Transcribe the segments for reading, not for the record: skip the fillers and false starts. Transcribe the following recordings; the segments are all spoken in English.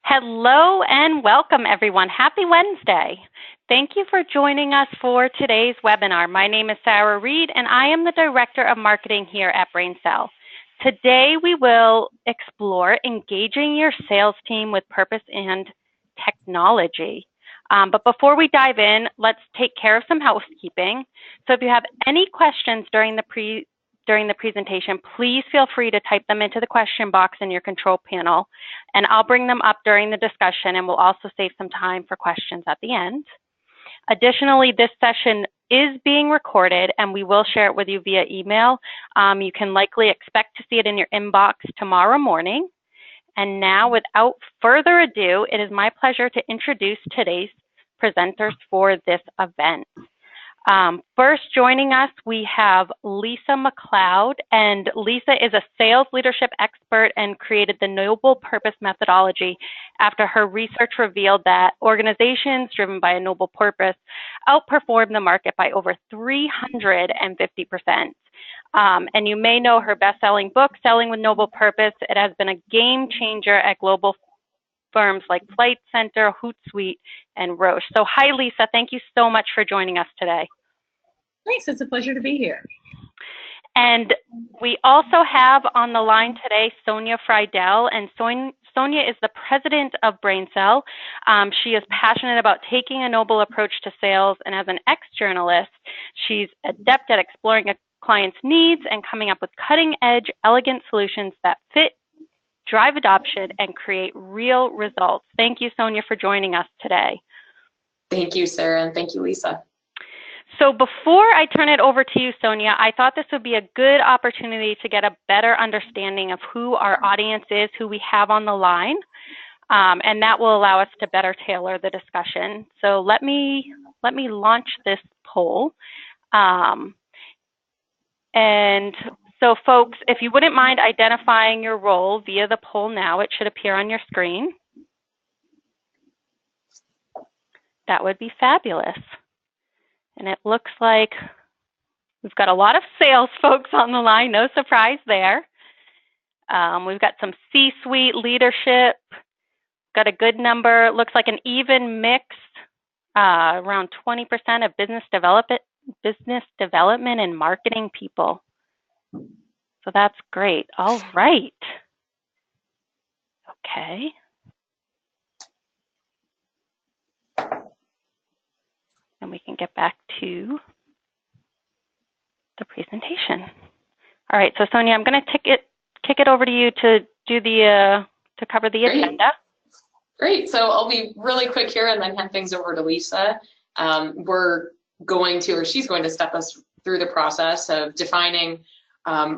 Hello and welcome everyone. Happy Wednesday. Thank you for joining us for today's webinar. My name is Sarah Reed and I am the Director of Marketing here at BrainSell. Today we will explore engaging your sales team with purpose and technology. But before we dive in, let's take care of some housekeeping. So if you have any questions during the presentation, please feel free to type them into the question box in your control panel, and I'll bring them up during the discussion, and we'll also save some time for questions at the end. Additionally, this session is being recorded, and we will share it with you via email. You can likely expect to see it in your inbox tomorrow morning. And now, without further ado, it is my pleasure to introduce today's presenters for this event. First joining us, we have Lisa McLeod, and Lisa is a sales leadership expert and created the Noble Purpose methodology after her research revealed that organizations driven by a noble purpose outperform the market by over 350%. And you may know her best-selling book, Selling with Noble Purpose. It has been a game changer at global firms like Flight Centre, Hootsuite, and Roche. So hi, Lisa. Thank you so much for joining us today. Thanks. It's a pleasure to be here. And we also have on the line today Sonia Friedel, and Sonia is the president of BrainSell. She is passionate about taking a noble approach to sales, and as an ex-journalist, she's adept at exploring a client's needs and coming up with cutting-edge, elegant solutions that fit, drive adoption, and create real results. Thank you, Sonia, for joining us today. Thank you, Sarah, and thank you, Lisa. So before I turn it over to you, Sonia, I thought this would be a good opportunity to get a better understanding of who our audience is, who we have on the line, and that will allow us to better tailor the discussion. So let me launch this poll. And so folks, if you wouldn't mind identifying your role via the poll now, it should appear on your screen. That would be fabulous. And it looks like we've got a lot of sales folks on the line, no surprise there. We've got some C-suite leadership, got a good number, looks like an even mix, around 20% of business development and marketing people. So that's great. All right. Okay. And we can get back to the presentation. All right, so Sonia, I'm going to kick it over to you to do the to cover the agenda. Great. So I'll be really quick here and then hand things over to Lisa. We're going to, or she's going to step us through the process of defining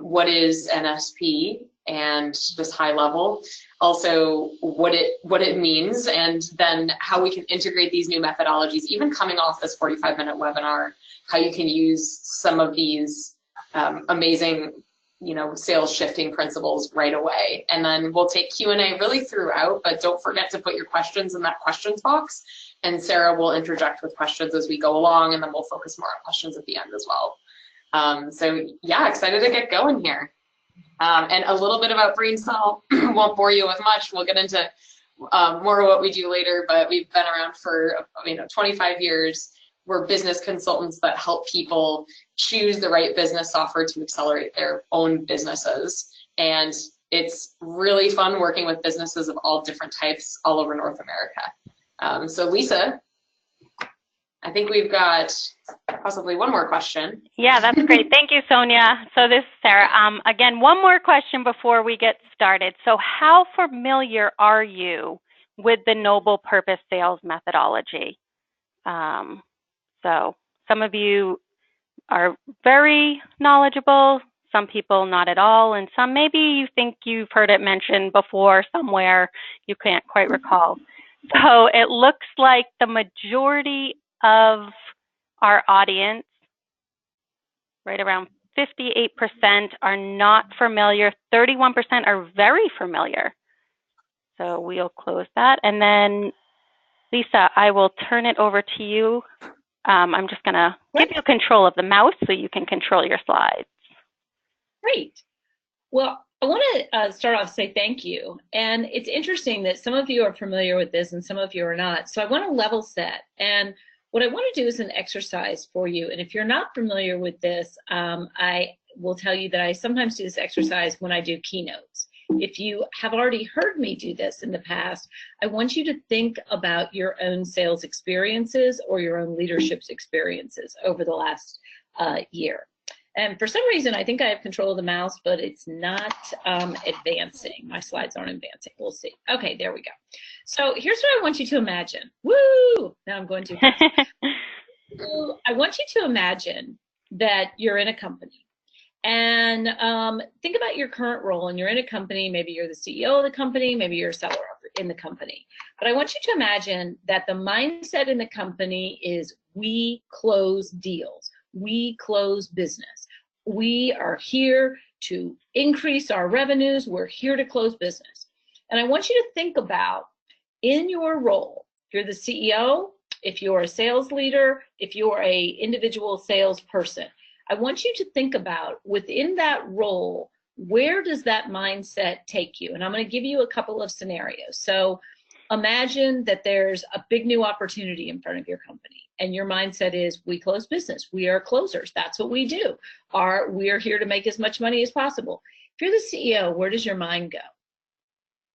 what is NSP and just high level, also what it means, and then how we can integrate these new methodologies, even coming off this 45-minute webinar, how you can use some of these amazing, sales shifting principles right away. And then we'll take Q&A really throughout, but don't forget to put your questions in that questions box, and Sarah will interject with questions as we go along, and then we'll focus more on questions at the end as well. So yeah, excited to get going here. And a little bit about BrainSell, won't bore you with much. We'll get into more of what we do later, but we've been around for 25 years. We're business consultants that help people choose the right business software to accelerate their own businesses. And it's really fun working with businesses of all different types all over North America. So Lisa, I think we've got possibly one more question. Yeah, that's great. Thank you, Sonia. So this is Sarah. Again, one more question before we get started. So how familiar are you with the Noble Purpose sales methodology? So some of you are very knowledgeable, some people not at all, and some maybe you think you've heard it mentioned before somewhere, you can't quite recall. So it looks like the majority of our audience, right around 58%, are not familiar. 31% are very familiar. So we'll close that. And then, Lisa, I will turn it over to you. I'm just going to give you control of the mouse so you can control your slides. Great. Well, I want to start off say thank you. And it's interesting that some of you are familiar with this and some of you are not. So I want to level set. And what I want to do is an exercise for you. And if you're not familiar with this, I will tell you that I sometimes do this exercise when I do keynotes. If you have already heard me do this in the past, I want you to think about your own sales experiences or your own leadership experiences over the last year. And for some reason, I think I have control of the mouse, but it's not advancing. My slides aren't advancing. We'll see. Okay, there we go. So here's what I want you to imagine. Woo! Now I'm going too fast. So I want you to imagine that you're in a company. And think about your current role, and you're in a company. Maybe you're the CEO of the company. Maybe you're a seller in the company. But I want you to imagine that the mindset in the company is we close deals. We close business. We are here to increase our revenues. We're here to close business. And I want you to think about in your role, if you're the CEO, if you're a sales leader, if you're a individual salesperson, I want you to think about within that role, where does that mindset take you? And I'm going to give you a couple of scenarios. So imagine that there's a big new opportunity in front of your company and your mindset is we close business. We are closers. That's what we do. We are here to make as much money as possible. If you're the CEO, where does your mind go?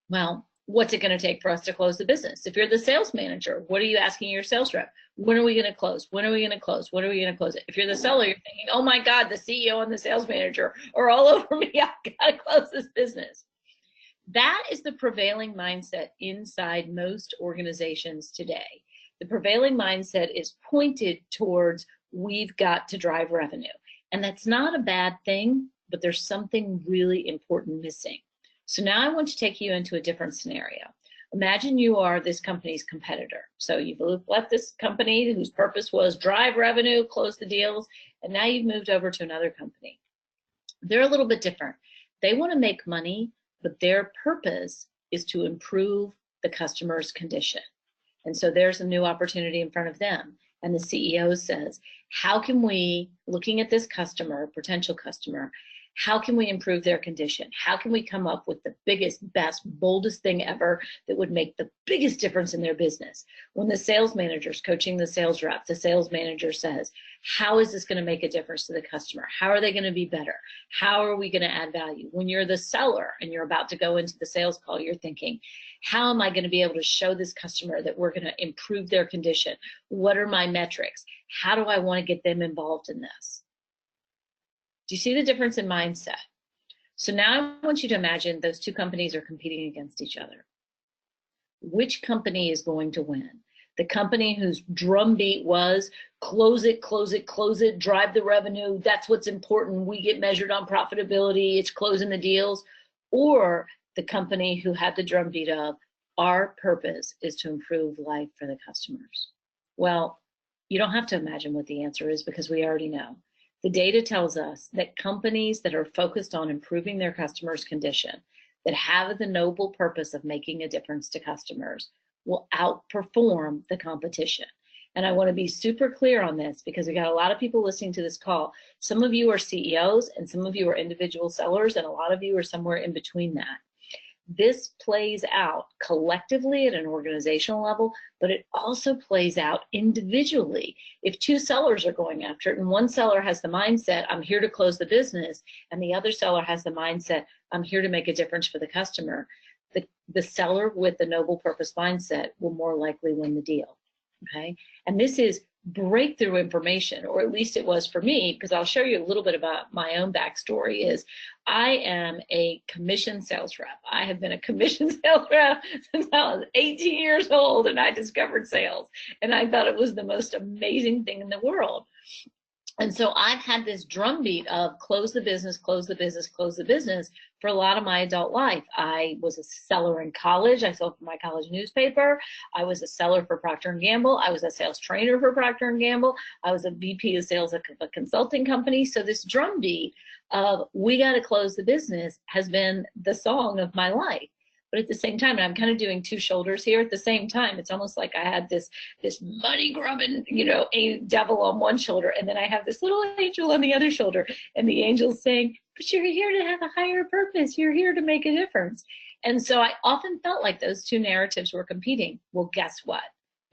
Well, what's it going to take for us to close the business? If you're the sales manager, what are you asking your sales rep? When are we going to close? When are we going to close? When are we going to close it? If you're the seller, you're thinking, oh my God, the CEO and the sales manager are all over me. I've got to close this business. That is the prevailing mindset inside most organizations today. The prevailing mindset is pointed towards we've got to drive revenue. And that's not a bad thing, but there's something really important missing. So now I want to take you into a different scenario. Imagine you are this company's competitor. So you've left this company whose purpose was drive revenue, close the deals, and now you've moved over to another company. They're a little bit different. They want to make money, but their purpose is to improve the customer's condition. And so there's a new opportunity in front of them. And the CEO says, how can we, looking at this customer, potential customer, how can we improve their condition? How can we come up with the biggest, best, boldest thing ever that would make the biggest difference in their business? When the sales manager's coaching the sales rep, the sales manager says, how is this going to make a difference to the customer? How are they going to be better? How are we going to add value? When you're the seller and you're about to go into the sales call, you're thinking, how am I going to be able to show this customer that we're going to improve their condition? What are my metrics? How do I want to get them involved in this? Do you see the difference in mindset? So now I want you to imagine those two companies are competing against each other. Which company is going to win? The company whose drumbeat was close it, close it, close it, drive the revenue, that's what's important, we get measured on profitability, it's closing the deals, or the company who had the drumbeat of our purpose is to improve life for the customers? Well, you don't have to imagine what the answer is because we already know. The data tells us that companies that are focused on improving their customers' condition, that have the noble purpose of making a difference to customers, will outperform the competition. And I want to be super clear on this because we got a lot of people listening to this call. Some of you are CEOs and some of you are individual sellers and a lot of you are somewhere in between that. This plays out collectively at an organizational level, but it also plays out individually. If two sellers are going after it and one seller has the mindset, I'm here to close the business, and the other seller has the mindset, I'm here to make a difference for the customer, the seller with the noble purpose mindset will more likely win the deal, okay? And this is breakthrough information, or at least it was for me, because I'll show you a little bit about my own backstory. Is I am a commission sales rep. I have been a commission sales rep since I was 18 years old, and I discovered sales, and I thought it was the most amazing thing in the world. And so I've had this drumbeat of close the business, close the business, close the business for a lot of my adult life. I was a seller in college. I sold for my college newspaper. I was a seller for Procter & Gamble. I was a sales trainer for Procter & Gamble. I was a VP of sales at a consulting company. So this drumbeat of we got to close the business has been the song of my life. But at the same time, and I'm kind of doing two shoulders here at the same time, it's almost like I had this money grubbing, a devil on one shoulder, and then I have this little angel on the other shoulder, and the angel's saying, but you're here to have a higher purpose. You're here to make a difference. And so I often felt like those two narratives were competing. Well, guess what?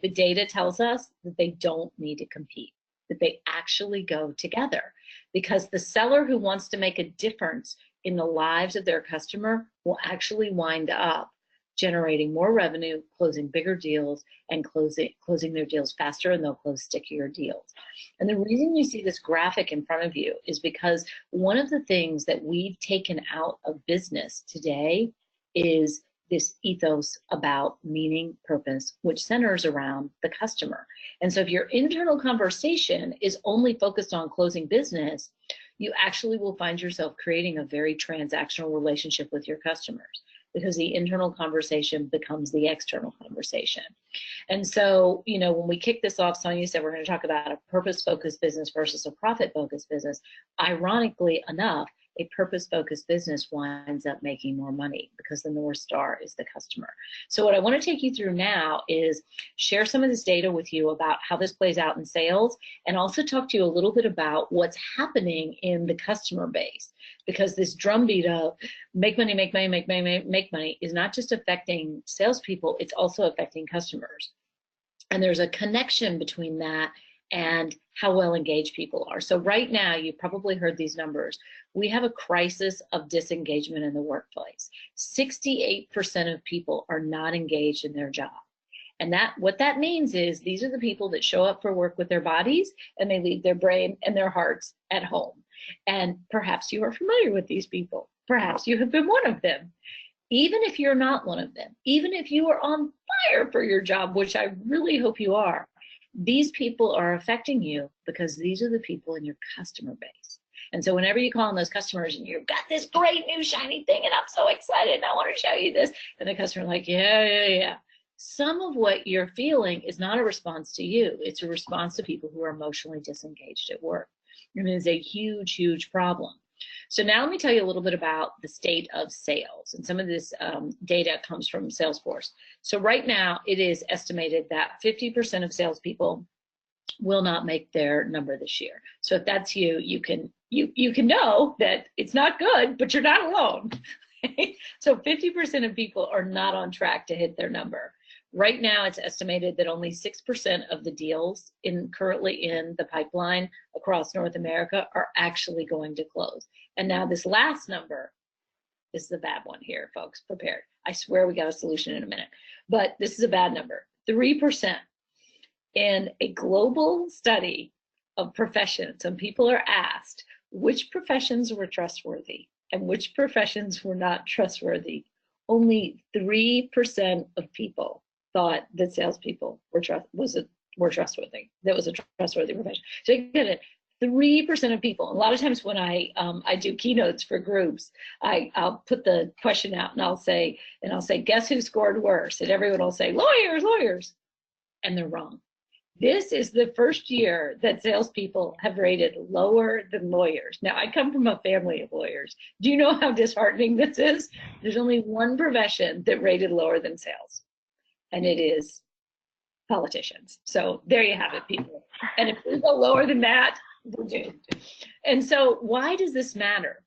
The data tells us that they don't need to compete, that they actually go together, because the seller who wants to make a difference in the lives of their customer will actually wind up generating more revenue, closing bigger deals, and closing their deals faster, and they'll close stickier deals. And the reason you see this graphic in front of you is because one of the things that we've taken out of business today is this ethos about meaning, purpose, which centers around the customer. And so if your internal conversation is only focused on closing business, you actually will find yourself creating a very transactional relationship with your customers, because the internal conversation becomes the external conversation. And so, you know, when we kick this off, Sonia said we're going to talk about a purpose-focused business versus a profit-focused business. Ironically enough, a purpose-focused business winds up making more money because the North Star is the customer. So what I want to take you through now is share some of this data with you about how this plays out in sales, and also talk to you a little bit about what's happening in the customer base, because this drumbeat of make money, make money, make money, make money is not just affecting salespeople, it's also affecting customers. And there's a connection between that and how well engaged people are. So right now, you've probably heard these numbers. We have a crisis of disengagement in the workplace. 68% of people are not engaged in their job. And what that means is these are the people that show up for work with their bodies, and they leave their brain and their hearts at home. And perhaps you are familiar with these people. Perhaps you have been one of them. Even if you're not one of them, even if you are on fire for your job, which I really hope you are, these people are affecting you because these are the people in your customer base. And so whenever you call on those customers and you've got this great new shiny thing and I'm so excited and I want to show you this, and the customer like, yeah. Some of what you're feeling is not a response to you. It's a response to people who are emotionally disengaged at work. And it is a huge, huge problem. So now let me tell you a little bit about the state of sales. And some of this data comes from Salesforce. So right now it is estimated that 50% of salespeople will not make their number this year. So if that's you, you can know that it's not good, but you're not alone. So 50% of people are not on track to hit their number. Right now, it's estimated that only 6% of the deals currently in the pipeline across North America are actually going to close. And now this last number is the bad one here, folks. Prepared. I swear we got a solution in a minute. But this is a bad number. 3%. In a global study of professions, and people are asked which professions were trustworthy and which professions were not trustworthy. Only 3% of people thought that salespeople were trustworthy. That was a trustworthy profession. So you get it. 3% of people. A lot of times when I do keynotes for groups, I'll put the question out and I'll say, guess who scored worse? And everyone will say, lawyers, and they're wrong. This is the first year that salespeople have rated lower than lawyers. Now, I come from a family of lawyers. Do you know how disheartening this is? There's only one profession that rated lower than sales, and it is politicians. So there you have it, people. And if we go lower than that, we're doomed. And so why does this matter?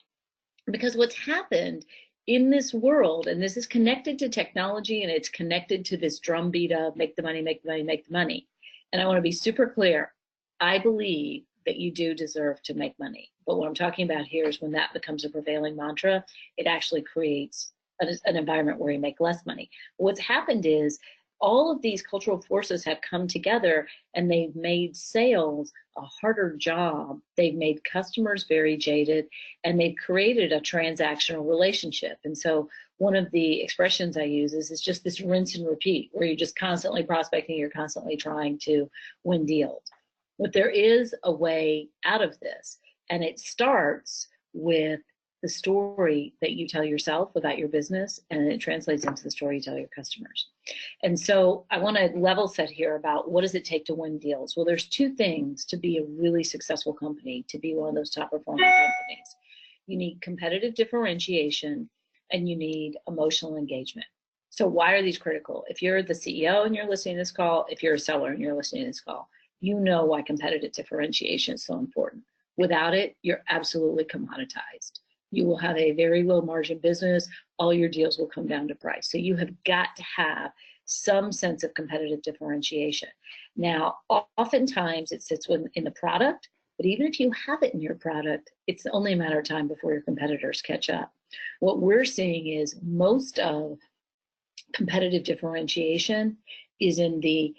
Because what's happened in this world, and this is connected to technology, and it's connected to this drumbeat of make the money, make the money, make the money. And I want to be super clear. I believe that you do deserve to make money. But what I'm talking about here is when that becomes a prevailing mantra, it actually creates an environment where you make less money. What's happened is all of these cultural forces have come together and they've made sales a harder job. They've made customers very jaded, and they've created a transactional relationship. And so one of the expressions I use is just this rinse and repeat, where you're just constantly prospecting, you're constantly trying to win deals. But there is a way out of this, and it starts with the story that you tell yourself about your business, and it translates into the story you tell your customers. And so I want to level set here about what does it take to win deals. Well, there's two things to be a really successful company, to be one of those top performing companies. You need competitive differentiation, and you need emotional engagement. So why are these critical? If you're the CEO and you're listening to this call, if you're a seller and you're listening to this call, you know why competitive differentiation is so important. Without it, you're absolutely commoditized. You will have a very low margin business. All your deals will come down to price. So you have got to have some sense of competitive differentiation. Now, oftentimes it sits in the product, but even if you have it in your product, it's only a matter of time before your competitors catch up. What we're seeing is most of competitive differentiation is in the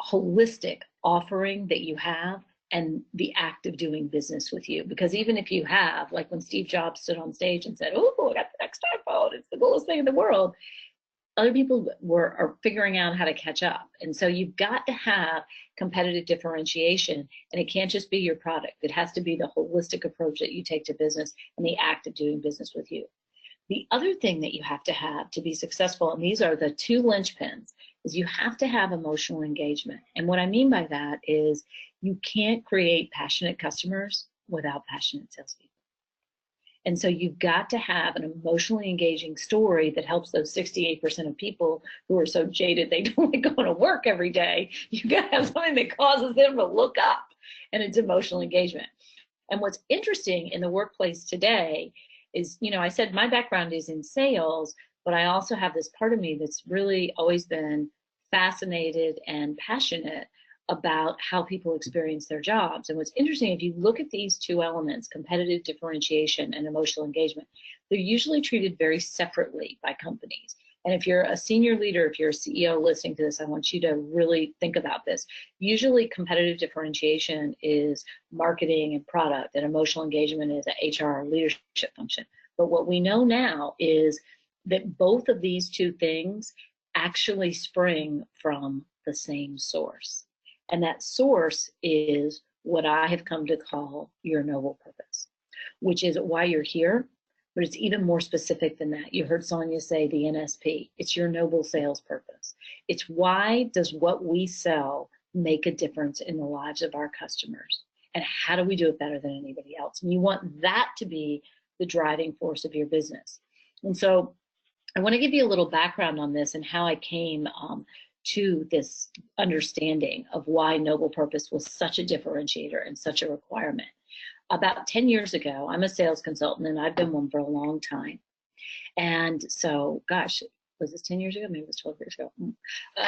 holistic offering that you have and the act of doing business with you. Because even if you have, like when Steve Jobs stood on stage and said, "Oh, I got the next iPhone, it's the coolest thing in the world," other people are figuring out how to catch up. And so you've got to have competitive differentiation, and it can't just be your product. It has to be the holistic approach that you take to business and the act of doing business with you. The other thing that you have to be successful, and these are the two linchpins, is you have to have emotional engagement. And what I mean by that is you can't create passionate customers without passionate salespeople. And so you've got to have an emotionally engaging story that helps those 68% of people who are so jaded they don't like going to work every day. You've got to have something that causes them to look up, and it's emotional engagement. And what's interesting in the workplace today is, I said my background is in sales, but I also have this part of me that's really always been fascinated and passionate about how people experience their jobs. And what's interesting, if you look at these two elements, competitive differentiation and emotional engagement, they're usually treated very separately by companies. And if you're a senior leader, if you're a CEO listening to this, I want you to really think about this. Usually competitive differentiation is marketing and product, and emotional engagement is an HR leadership function. But what we know now is that both of these two things actually spring from the same source. And that source is what I have come to call your noble purpose, which is why you're here, but it's even more specific than that. You heard Sonia say the NSP. It's your noble sales purpose. It's why does what we sell make a difference in the lives of our customers? And how do we do it better than anybody else? And you want that to be the driving force of your business. And so I want to give you a little background on this and how I came to this understanding of why noble purpose was such a differentiator and such a requirement. About 10 years ago, I'm a sales consultant, and I've been one for a long time. And so, gosh, was this 10 years ago? Maybe it was 12 years ago.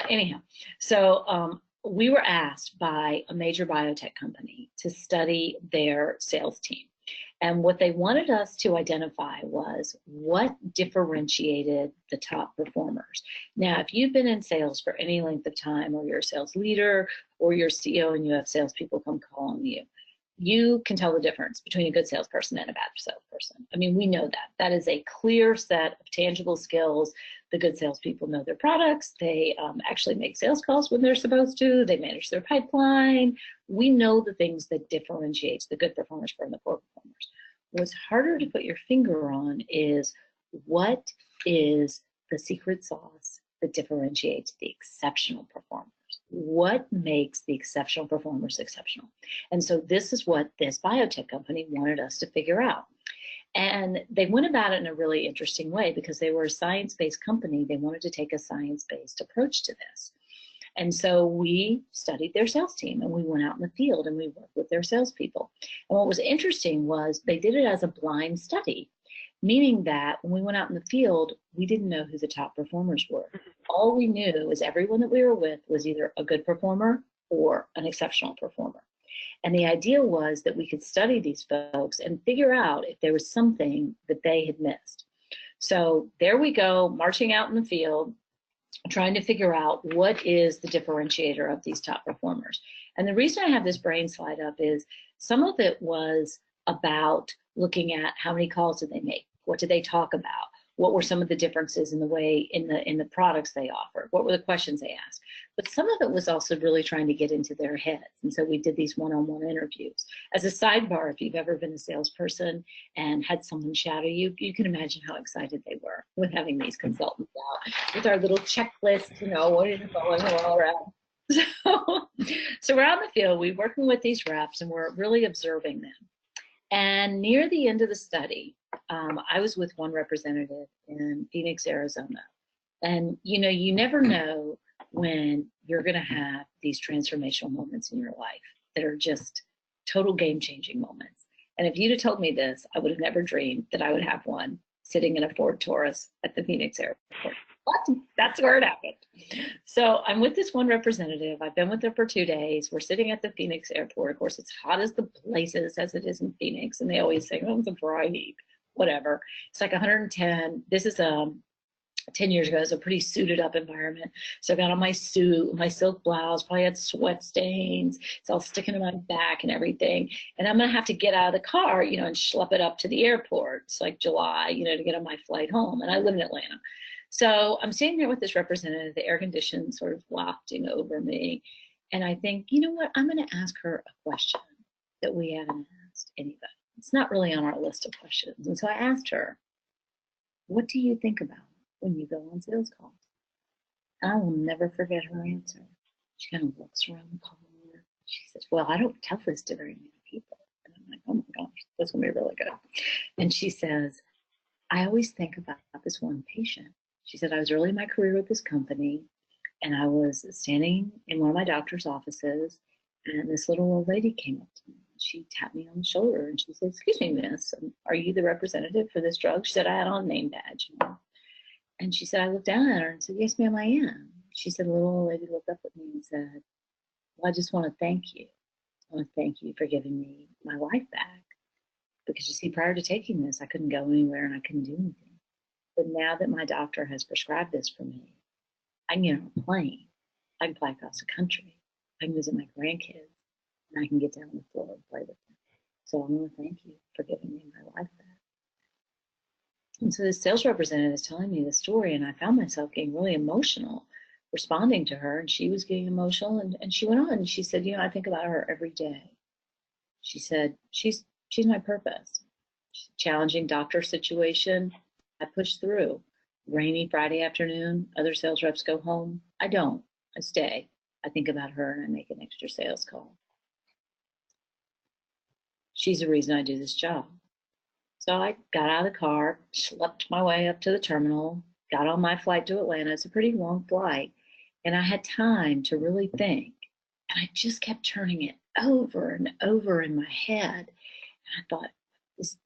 Anyhow, so we were asked by a major biotech company to study their sales team. And what they wanted us to identify was what differentiated the top performers. Now, if you've been in sales for any length of time, or you're a sales leader, or you're a CEO and you have salespeople come call on you, you can tell the difference between a good salesperson and a bad salesperson. I mean, we know that. That is a clear set of tangible skills. The good salespeople know their products. They actually make sales calls when they're supposed to. They manage their pipeline. We know the things that differentiates the good performers from the poor performers. What's harder to put your finger on is what is the secret sauce that differentiates the exceptional performers. What makes the exceptional performers exceptional? And so this is what this biotech company wanted us to figure out. And they went about it in a really interesting way because they were a science-based company. They wanted to take a science-based approach to this. And so we studied their sales team, and we went out in the field and we worked with their salespeople. And what was interesting was they did it as a blind study, meaning that when we went out in the field, we didn't know who the top performers were. All we knew is everyone that we were with was either a good performer or an exceptional performer. And the idea was that we could study these folks and figure out if there was something that they had missed. So there we go, marching out in the field, trying to figure out what is the differentiator of these top performers. And the reason I have this brain slide up is some of it was about looking at how many calls did they make, what did they talk about, what were some of the differences in the way in the products they offered, what were the questions they asked. But some of it was also really trying to get into their heads. And so we did these one-on-one interviews. As a sidebar, if you've ever been a salesperson and had someone shout at you, you can imagine how excited they were with having these consultants out with our little checklist, what is going all around. So we're out in the field, we're working with these reps, and we're really observing them. And near the end of the study, I was with one representative in Phoenix, Arizona. And you never know when you're going to have these transformational moments in your life that are just total game-changing moments. And if you'd have told me this, I would have never dreamed that I would have one sitting in a Ford Taurus at the Phoenix airport. But that's where it happened. So I'm with this one representative. I've been with her for 2 days. We're sitting at the Phoenix airport. Of course, it's hot as the places as it is in Phoenix. And they always say, oh, it's a dry heat, whatever. It's like 110. This is 10 years ago, it was a pretty suited up environment. So I got on my suit, my silk blouse, probably had sweat stains. It's all sticking to my back and everything. And I'm gonna have to get out of the car, you know, and schlep it up to the airport. It's like July, you know, to get on my flight home. And I live in Atlanta. So I'm sitting there with this representative, the air conditioning sort of wafting over me. And I think, you know what, I'm gonna ask her a question that we haven't asked anybody. It's not really on our list of questions. And so I asked her, what do you think about when you go on sales calls? And I will never forget her answer. She kind of looks around the call. She says, well, I don't tell this to very many people. And I'm like, oh my gosh, that's gonna be really good. And she says, I always think about this one patient. She said, I was early in my career with this company, and I was standing in one of my doctor's offices, and this little old lady came up to me. She tapped me on the shoulder, and she said, excuse me, miss, are you the representative for this drug? She said, I had on a name badge. You know? And she said, I looked down at her and said, yes, ma'am, I am. She said, the little old lady looked up at me and said, well, I just want to thank you. I want to thank you for giving me my life back. Because you see, prior to taking this, I couldn't go anywhere and I couldn't do anything. But now that my doctor has prescribed this for me, I can get on a plane. I can fly across the country. I can visit my grandkids. And I can get down on the floor and play with them. So I want to thank you for giving me my life back. And so this sales representative is telling me the story, and I found myself getting really emotional responding to her, and she was getting emotional, and she went on and she said, you know, I think about her every day. She said, she's my purpose. Challenging doctor situation, I push through. Rainy Friday afternoon, other sales reps go home. I don't. I stay. I think about her and I make an extra sales call. She's the reason I do this job. So I got out of the car, schlepped my way up to the terminal, got on my flight to Atlanta. It's a pretty long flight. And I had time to really think. And I just kept turning it over and over in my head. And I thought,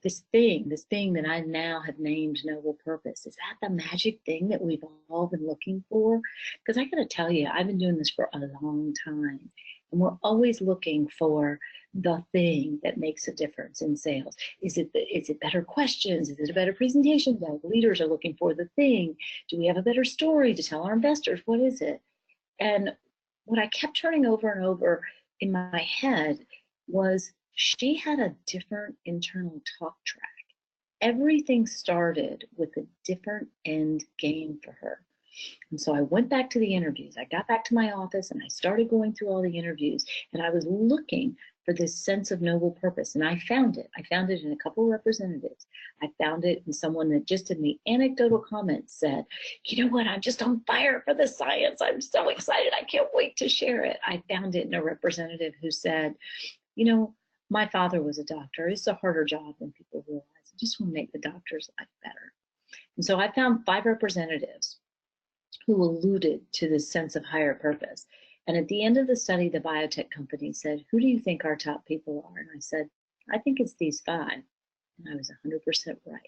this thing that I now have named noble purpose, is that the magic thing that we've all been looking for? Because I got to tell you, I've been doing this for a long time, and we're always looking for the thing that makes a difference in sales. Is it better questions? Is it a better presentation? The leaders are looking for the thing. Do we have a better story to tell our investors? What is it? And what I kept turning over and over in my head was, she had a different internal talk track. Everything started with a different end game for her. And so I went back to the interviews. I got back to my office and I started going through all the interviews, and I was looking for this sense of noble purpose. And I found it. I found it in a couple of representatives. I found it in someone that just in the anecdotal comments said, you know what, I'm just on fire for the science. I'm so excited. I can't wait to share it. I found it in a representative who said, you know, my father was a doctor. It's a harder job than people realize. I just want to make the doctor's life better. And so I found 5 representatives who alluded to this sense of higher purpose. And at the end of the study, the biotech company said, who do you think our top people are? And I said, I think it's these 5. And I was 100% right.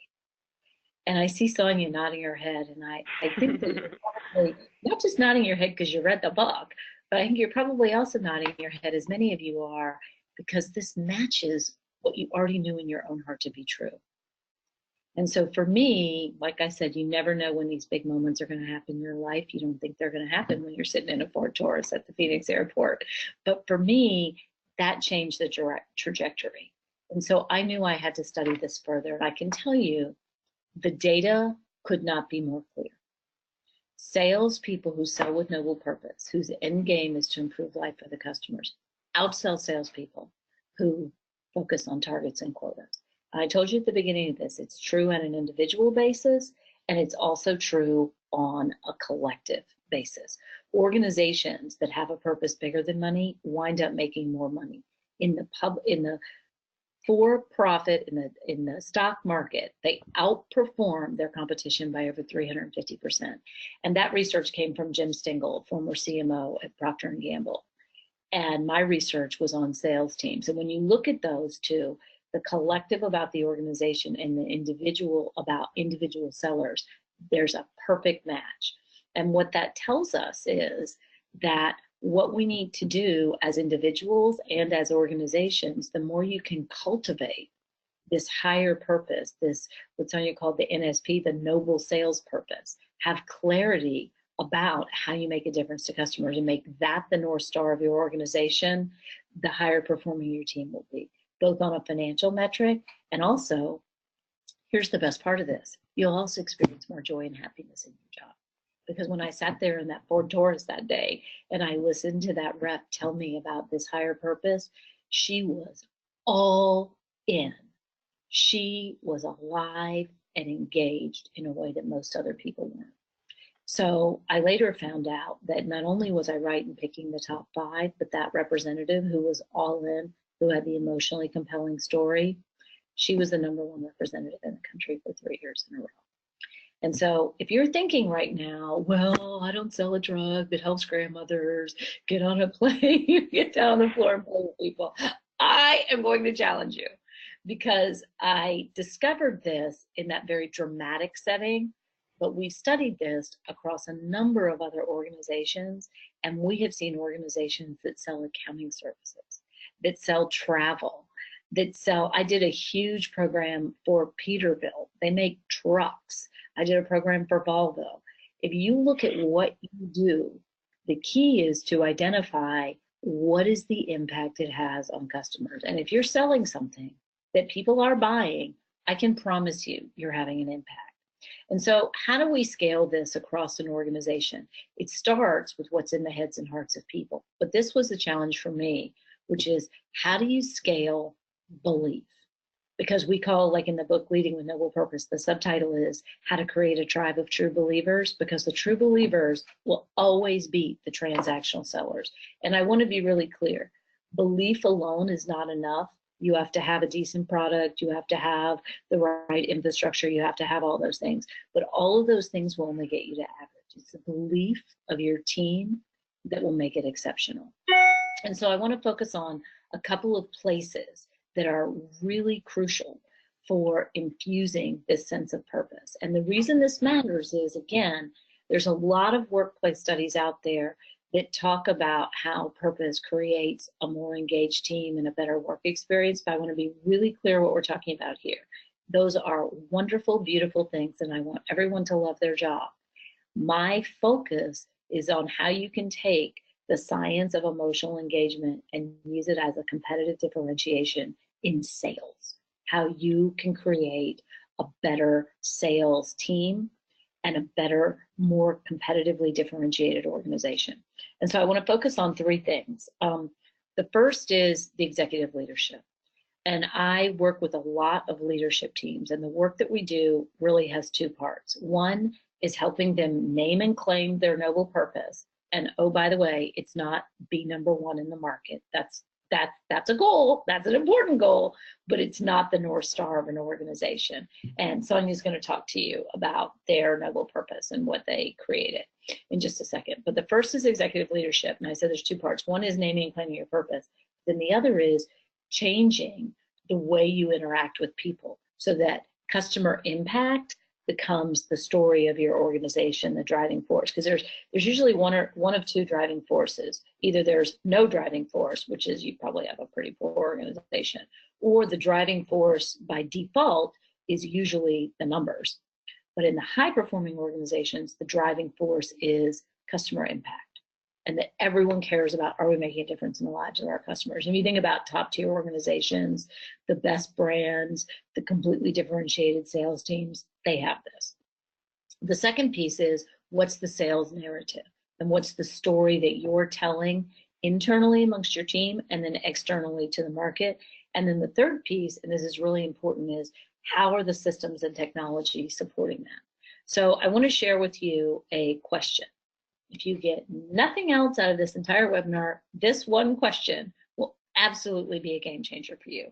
And I see Sonia nodding her head. And I think that you're probably not just nodding your head because you read the book, but I think you're probably also nodding your head, as many of you are, because this matches what you already knew in your own heart to be true. And so for me, like I said, you never know when these big moments are going to happen in your life. You don't think they're going to happen when you're sitting in a Ford Taurus at the Phoenix airport. But for me, that changed the trajectory. And so I knew I had to study this further. And I can tell you, the data could not be more clear. Salespeople who sell with noble purpose, whose end game is to improve life for the customers, outsell salespeople who focus on targets and quotas. I told you at the beginning of this, it's true on an individual basis, and it's also true on a collective basis. Organizations that have a purpose bigger than money wind up making more money. In the for-profit, in the stock market, they outperform their competition by over 350%. And that research came from Jim Stengel, former CMO at Procter & Gamble. And my research was on sales teams. And when you look at those two, the collective about the organization, and the individual about individual sellers, there's a perfect match. And what that tells us is that what we need to do as individuals and as organizations, the more you can cultivate this higher purpose, this what Sonia called the NSP, the noble sales purpose, have clarity about how you make a difference to customers and make that the North Star of your organization, the higher performing your team will be, both on a financial metric and also, here's the best part of this, you'll also experience more joy and happiness in your job. Because when I sat there in that Ford Taurus that day and I listened to that rep tell me about this higher purpose, she was all in. She was alive and engaged in a way that most other people weren't. So I later found out that not only was I right in picking the top 5, but that representative who was all in, who had the emotionally compelling story, she was the #1 representative in the country for 3 years in a row. And so if you're thinking right now, well, I don't sell a drug that helps grandmothers get on a plane, get down on the floor and play with people, I am going to challenge you, because I discovered this in that very dramatic setting, but we've studied this across a number of other organizations, and we have seen organizations that sell accounting services, that sell travel, that sell, I did a huge program for Peterbilt. They make trucks. I did a program for Volvo. If you look at what you do, the key is to identify what is the impact it has on customers. And if you're selling something that people are buying, I can promise you, you're having an impact. And so how do we scale this across an organization? It starts with what's in the heads and hearts of people. But this was the challenge for me, which is how do you scale belief? Because we call, like in the book, Leading with Noble Purpose, the subtitle is How to Create a Tribe of True Believers, because the true believers will always beat the transactional sellers. And I want to be really clear. Belief alone is not enough. You have to have a decent product. You have to have the right infrastructure. You have to have all those things. But all of those things will only get you to average. It's the belief of your team that will make it exceptional. And so I want to focus on a couple of places that are really crucial for infusing this sense of purpose. And the reason this matters is, again, there's a lot of workplace studies out there that talk about how purpose creates a more engaged team and a better work experience, but I want to be really clear what we're talking about here. Those are wonderful, beautiful things, and I want everyone to love their job. My focus is on how you can take the science of emotional engagement and use it as a competitive differentiation in sales, how you can create a better sales team and a better, more competitively differentiated organization. And so I want to focus on 3 things. The first is the executive leadership. And I work with a lot of leadership teams, and the work that we do really has 2 parts. One is helping them name and claim their noble purpose. And oh, by the way, it's not be #1 in the market. That's a goal. That's an important goal, but it's not the North Star of an organization. And Sonia's going to talk to you about their noble purpose and what they created in just a second. But the first is executive leadership. And I said there's 2 parts. One is naming and claiming your purpose. Then the other is changing the way you interact with people so that customer impact becomes the story of your organization, the driving force. Because there's usually one of 2 driving forces. Either there's no driving force, which is you probably have a pretty poor organization, or the driving force by default is usually the numbers. But in the high-performing organizations, the driving force is customer impact, and that everyone cares about, are we making a difference in the lives of our customers? And if you think about top-tier organizations, the best brands, the completely differentiated sales teams, they have this. The second piece is, what's the sales narrative? And what's the story that you're telling internally amongst your team and then externally to the market? And then the third piece, and this is really important, is how are the systems and technology supporting that? So I want to share with you a question. If you get nothing else out of this entire webinar, this one question will absolutely be a game changer for you.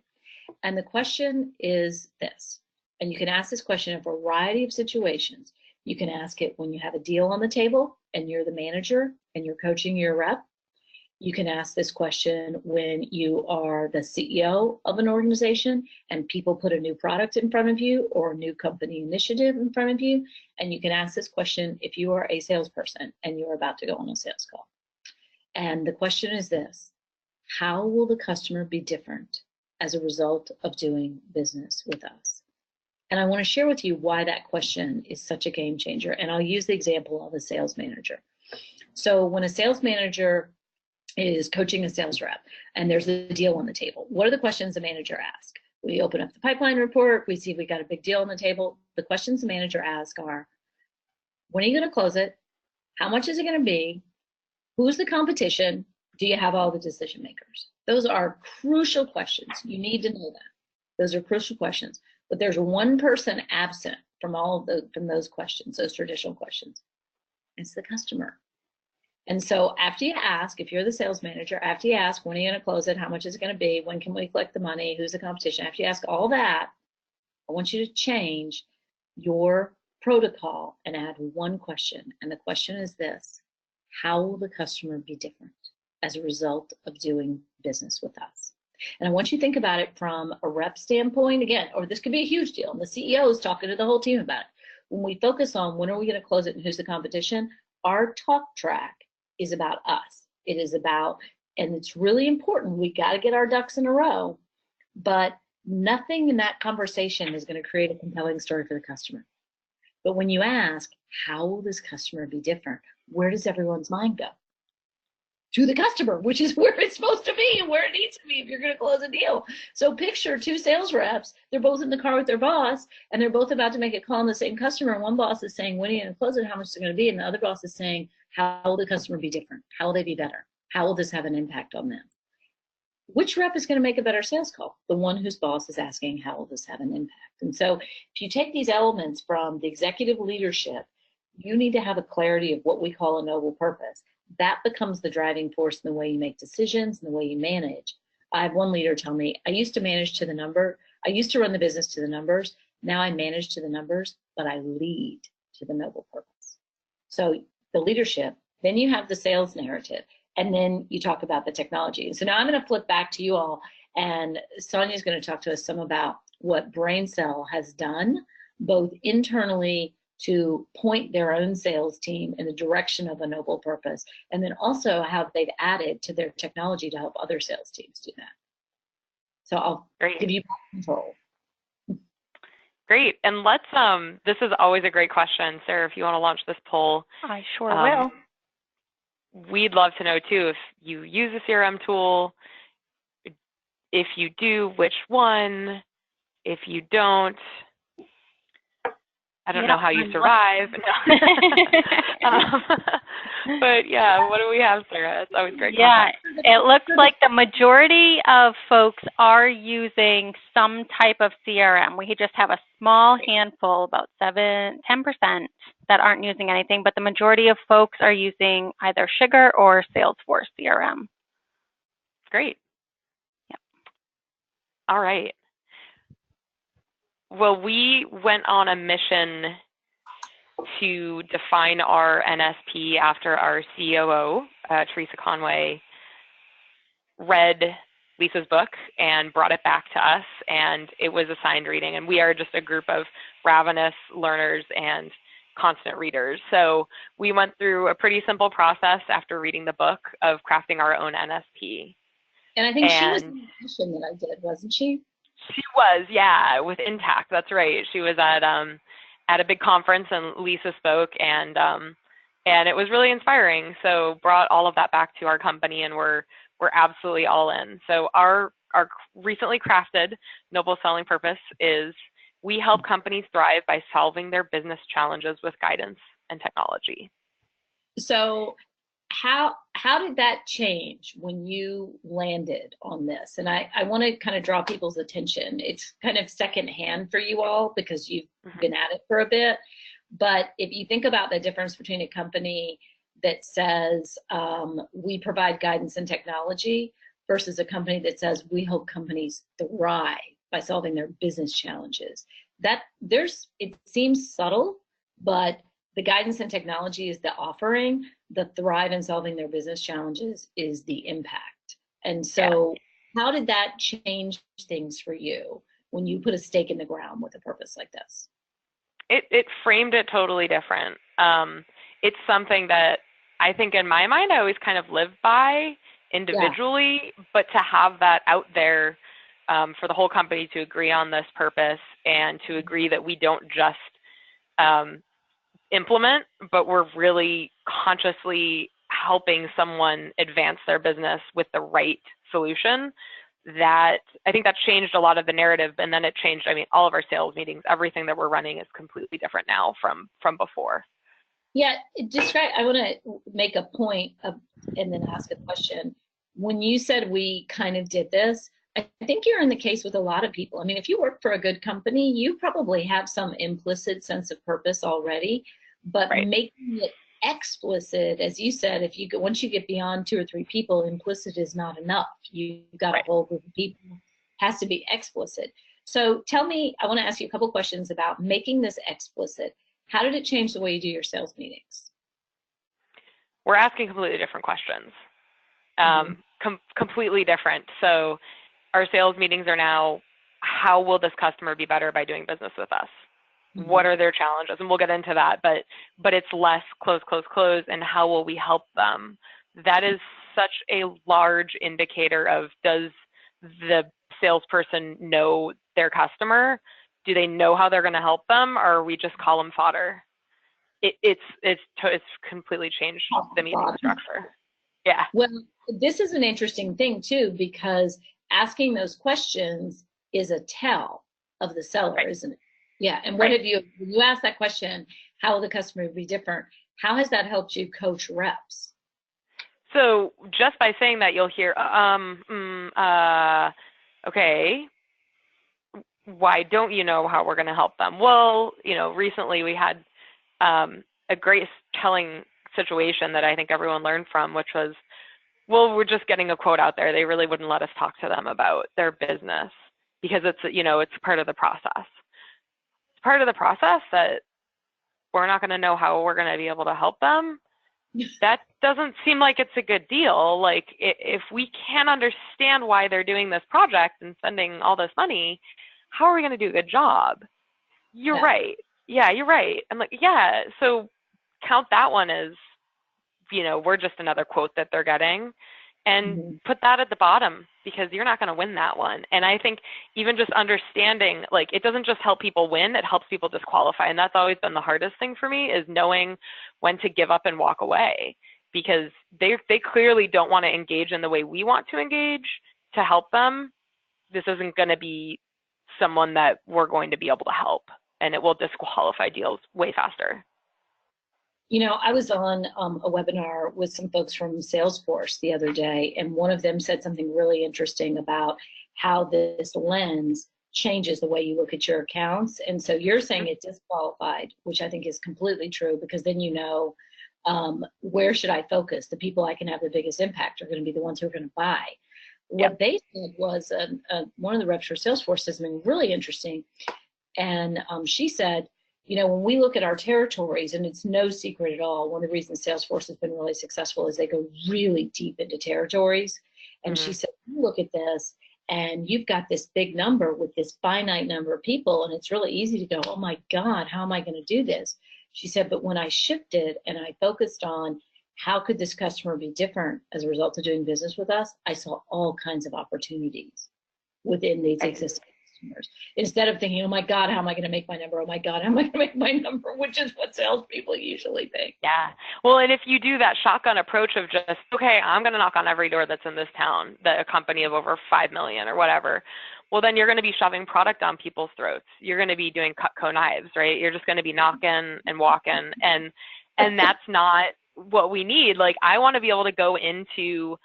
And the question is this, and you can ask this question in a variety of situations. You can ask it when you have a deal on the table and you're the manager and you're coaching your rep. You can ask this question when you are the CEO of an organization and people put a new product in front of you or a new company initiative in front of you. And you can ask this question if you are a salesperson and you're about to go on a sales call. And the question is this: how will the customer be different as a result of doing business with us? And I want to share with you why that question is such a game changer. And I'll use the example of a sales manager. So when a sales manager is coaching a sales rep and there's a deal on the table, what are the questions the manager asks? We open up the pipeline report, we see we got a big deal on the table. The questions the manager asks are, when are you going to close it? How much is it going to be? Who's the competition? Do you have all the decision makers? Those are crucial questions. You need to know that. Those are crucial questions. But there's one person absent from from those questions, those traditional questions. It's the customer. And so after you ask, if you're the sales manager, after you ask, when are you going to close it? How much is it going to be? When can we collect the money? Who's the competition? After you ask all that, I want you to change your protocol and add one question. And the question is this: how will the customer be different as a result of doing business with us? And I want you to think about it from a rep standpoint again, or this could be a huge deal. And the CEO is talking to the whole team about it. When we focus on when are we going to close it and who's the competition, our talk track is about us. It is about, and it's really important, we got to get our ducks in a row, but nothing in that conversation is going to create a compelling story for the customer. But when you ask, how will this customer be different? Where does everyone's mind go? To the customer, which is where it's supposed to be and where it needs to be if you're going to close a deal. So picture two sales reps, they're both in the car with their boss, and they're both about to make a call on the same customer. And one boss is saying, when are you going to close it? How much is it going to be? And the other boss is saying, how will the customer be different? How will they be better? How will this have an impact on them? Which rep is going to make a better sales call? The one whose boss is asking, how will this have an impact? And so if you take these elements from the executive leadership, you need to have a clarity of what we call a noble purpose. That becomes the driving force in the way you make decisions and the way you manage. I had one leader tell me, I used to manage to the number. I used to run the business to the numbers. Now I manage to the numbers, but I lead to the noble purpose. So the leadership, then you have the sales narrative, and then you talk about the technology. And so now I'm going to flip back to you all, and Sonia's going to talk to us some about what BrainSell has done, both internally to point their own sales team in the direction of a noble purpose, and then also how they've added to their technology to help other sales teams do that. So I'll give you control. Great. And let's, this is always a great question. Sarah, if you want to launch this poll. I sure will. We'd love to know too, if you use a CRM tool, if you do, which one, if you don't, I don't know how you survive. But yeah, what do we have, Sarah? It's always great. Yeah, it looks like the majority of folks are using some type of CRM. We just have a small handful, about 10%, that aren't using anything, but the majority of folks are using either Sugar or Salesforce CRM. Great. Yep. All right. Well, we went on a mission to define our NSP after our COO, Teresa Conway, read Lisa's book and brought it back to us, and it was assigned reading. And we are just a group of ravenous learners and constant readers. So we went through a pretty simple process after reading the book of crafting our own NSP. And I think she was in the session that I did, wasn't she? She was, yeah, with Intact. That's right. She was at a big conference, and Lisa spoke, and it was really inspiring. So brought all of that back to our company, and we're absolutely all in. So our recently crafted noble selling purpose is: we help companies thrive by solving their business challenges with guidance and technology. So how did that change when you landed on this? And I want to kind of draw people's attention. It's kind of secondhand for you all because you've been at it for a bit. But if you think about the difference between a company that says we provide guidance and technology versus a company that says we help companies thrive by solving their business challenges, it seems subtle, but the guidance and technology is the offering, the thrive in solving their business challenges is the impact. And so how did that change things for you when you put a stake in the ground with a purpose like this? It framed it totally different. It's something that I think in my mind I always kind of lived by individually, but to have that out there for the whole company to agree on this purpose and to agree that we don't just implement, but we're really consciously helping someone advance their business with the right solution, that I think that changed a lot of the narrative. And then it changed, I mean, all of our sales meetings, everything that we're running is completely different now from before. Yeah, I want to make a point and then ask a question. When you said we kind of did this, I think you're in the case with a lot of people. I mean, if you work for a good company, you probably have some implicit sense of purpose already, but making it explicit, as you said, once you get beyond 2 or 3 people, implicit is not enough. You've got a whole group of people. It has to be explicit. So tell me, I want to ask you a couple questions about making this explicit. How did it change the way you do your sales meetings? We're asking completely different questions. Completely different. So our sales meetings are now, how will this customer be better by doing business with us? What are their challenges? And we'll get into that, but it's less close, and how will we help them? That is such a large indicator of, does the salesperson know their customer? Do they know how they're going to help them, or are we just column fodder? It's completely changed the meeting structure. Yeah. Well, this is an interesting thing too, because asking those questions is a tell of the seller, isn't it? Yeah. And what have you, when you ask that question, how will the customer be different? How has that helped you coach reps? So just by saying that, you'll hear, okay, why don't you know how we're going to help them? Well, recently we had a great telling situation that I think everyone learned from, which was, well, we're just getting a quote out there. They really wouldn't let us talk to them about their business because it's part of the process. It's part of the process that we're not going to know how we're going to be able to help them. That doesn't seem like it's a good deal. Like, if we can't understand why they're doing this project and spending all this money, how are we going to do a good job? You're right. Yeah, you're right. I'm like, yeah, so count that one as, we're just another quote that they're getting, and put that at the bottom, because you're not going to win that one. And I think even just understanding, like, it doesn't just help people win, it helps people disqualify. And that's always been the hardest thing for me, is knowing when to give up and walk away, because they clearly don't want to engage in the way we want to engage to help them. This isn't going to be someone that we're going to be able to help, and it will disqualify deals way faster. I was on a webinar with some folks from Salesforce the other day, and one of them said something really interesting about how this lens changes the way you look at your accounts. And so you're saying it disqualified, which I think is completely true, because then where should I focus? The people I can have the biggest impact are going to be the ones who are going to buy. What they said was, one of the reps for Salesforce said something really interesting, and she said, when we look at our territories, and it's no secret at all, one of the reasons Salesforce has been really successful is they go really deep into territories. And she said, you look at this, and you've got this big number with this finite number of people, and it's really easy to go, oh my God, how am I going to do this? She said, but when I shifted and I focused on how could this customer be different as a result of doing business with us, I saw all kinds of opportunities within these existing customers. Instead of thinking, oh my God, how am I going to make my number? Oh my God, how am I going to make my number? Which is what salespeople usually think. Yeah. Well, and if you do that shotgun approach of just, okay, I'm going to knock on every door that's in this town, a company of over 5 million or whatever, well, then you're going to be shoving product down people's throats. You're going to be doing Cutco knives, right? You're just going to be knocking and walking. And that's not what we need. Like, I want to be able to go into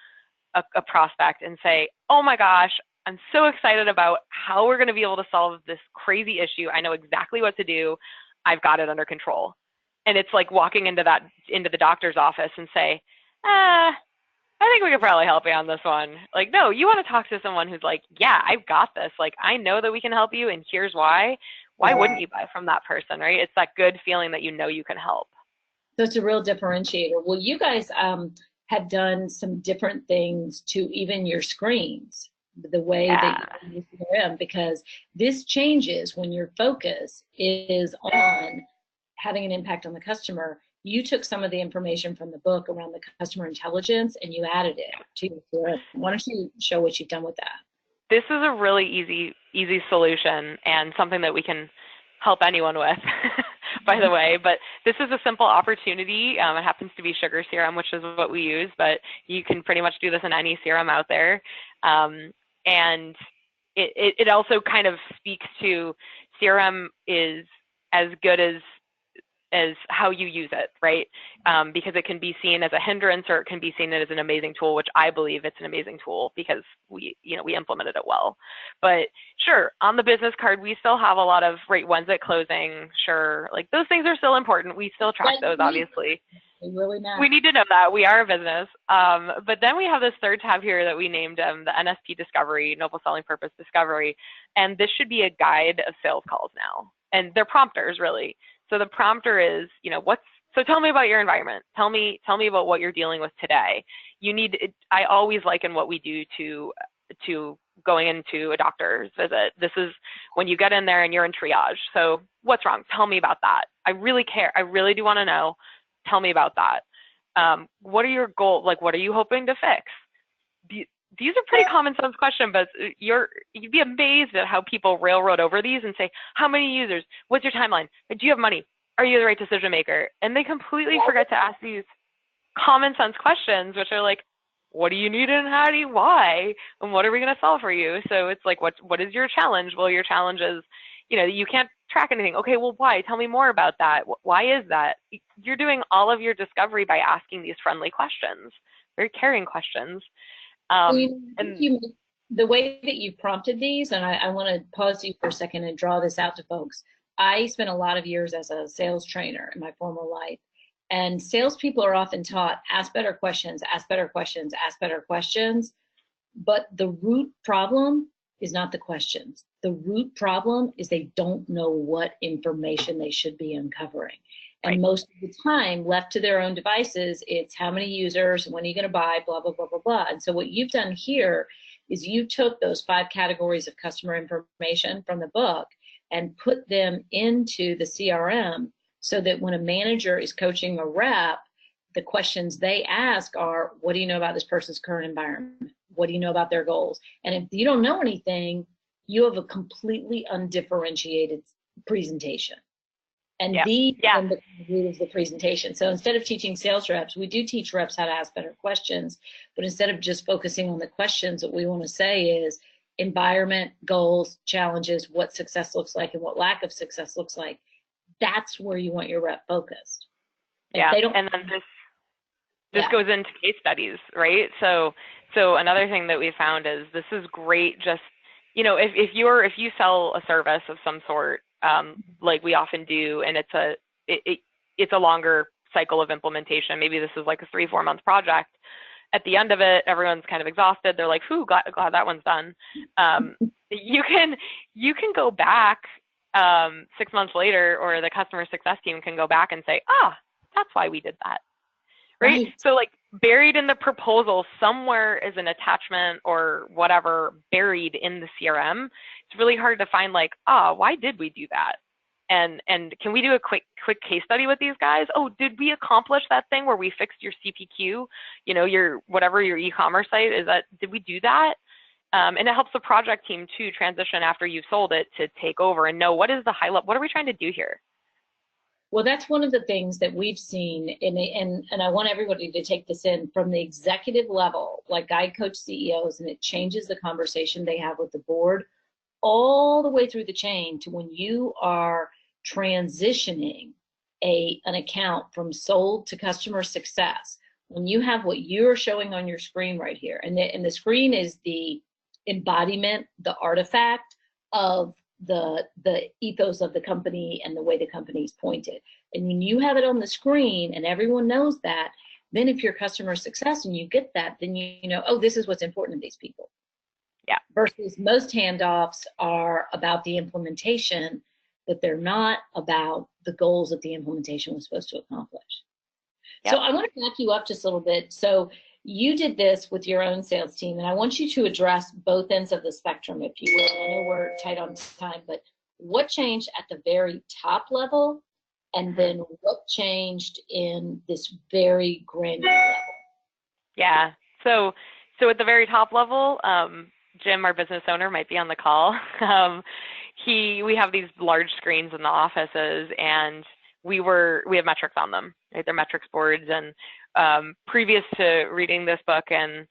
a prospect and say, oh my gosh, I'm so excited about how we're going to be able to solve this crazy issue. I know exactly what to do. I've got it under control. And it's like walking into the doctor's office and say, I think we could probably help you on this one. Like, no, you want to talk to someone who's like, yeah, I've got this. Like, I know that we can help you, and here's why. why wouldn't you buy from that person, right? It's that good feeling that you know you can help. So it's a real differentiator. Well, you guys have done some different things to even your screens, the way that you use CRM, because this changes when your focus is on having an impact on the customer. You took some of the information from the book around the customer intelligence and you added it to your CRM. Why don't you show what you've done with that? This is a really easy solution and something that we can help anyone with, by the way. But this is a simple opportunity. It happens to be Sugar CRM, which is what we use, but you can pretty much do this in any CRM out there. And it also kind of speaks to CRM is as good as how you use it, right? Because it can be seen as a hindrance or it can be seen as an amazing tool, which I believe it's an amazing tool because we implemented it well. But sure, on the business card, we still have a lot of when's it closing? Sure, like those things are still important. We still track those, obviously. Really matter. We need to know that. We are a business. But then we have this third tab here that we named the NSP Discovery, Noble Selling Purpose Discovery. And this should be a guide of sales calls now. And they're prompters, really. So the prompter is, so tell me about your environment. Tell me about what you're dealing with today. I always liken what we do to going into a doctor's visit. This is when you get in there and you're in triage. So what's wrong? Tell me about that. I really care. I really do want to know. Tell me about that. What are your goals? Like, what are you hoping to fix? These are pretty common sense questions, but you'd be amazed at how people railroad over these and say, how many users? What's your timeline? Do you have money? Are you the right decision maker? And they completely forget to ask these common sense questions, which are like, what do you need and why? And what are we going to solve for you? So it's like, what is your challenge? Well, your challenge is, you can't track anything. Okay, well, why? Tell me more about that. Why is that? You're doing all of your discovery by asking these friendly questions, very caring questions. The way that you prompted these, and I want to pause you for a second and draw this out to folks. I spent a lot of years as a sales trainer in my former life, and salespeople are often taught, ask better questions, ask better questions, ask better questions. But the root problem is not the questions. The root problem is they don't know what information they should be uncovering. And most of the time, left to their own devices, it's how many users, when are you going to buy, blah, blah, blah, blah, blah. And so what you've done here is you took those 5 categories of customer information from the book and put them into the CRM so that when a manager is coaching a rep, the questions they ask are, what do you know about this person's current environment? What do you know about their goals? And if you don't know anything, you have a completely undifferentiated presentation. And these are the root of the presentation. So instead of teaching sales reps, we do teach reps how to ask better questions. But instead of just focusing on the questions, what we want to say is environment, goals, challenges, what success looks like and what lack of success looks like. That's where you want your rep focused. And and then this goes into case studies, right? So another thing that we found is this is great. Just if you sell a service of some sort, like we often do, and it's a longer cycle of implementation. Maybe this is like a 3-4 month project. At the end of it, everyone's kind of exhausted. They're like, "Whew, glad that one's done." You can go back 6 months later, or the customer success team can go back and say, that's why we did that. Right? So like buried in the proposal somewhere is an attachment or whatever buried in the CRM. It's really hard to find like, why did we do that? And can we do a quick case study with these guys? Oh, did we accomplish that thing where we fixed your CPQ, your e-commerce site? Did we do that? And it helps the project team to transition after you've sold it to take over and know what is the high level, what are we trying to do here? Well, that's one of the things that we've seen, and I want everybody to take this in from the executive level, like guide coach CEOs, and it changes the conversation they have with the board all the way through the chain to when you are transitioning an account from sold to customer success. When you have what you're showing on your screen right here, and the screen is the embodiment, the artifact of the ethos of the company and the way the company's pointed. And when you have it on the screen and everyone knows that, then if you're customer success and you get that, then you know, oh, this is what's important to these people. Yeah. Versus most handoffs are about the implementation but they're not about the goals that the implementation was supposed to accomplish. Yep. So I want to back you up just a little bit. So you did this with your own sales team, and I want you to address both ends of the spectrum, if you will. I know we're tight on time, but what changed at the very top level, and then what changed in this very granular level? Yeah. So at the very top level, Jim, our business owner, might be on the call. We have these large screens in the offices, and we have metrics on them, right? They're metrics boards. And previous to reading this book and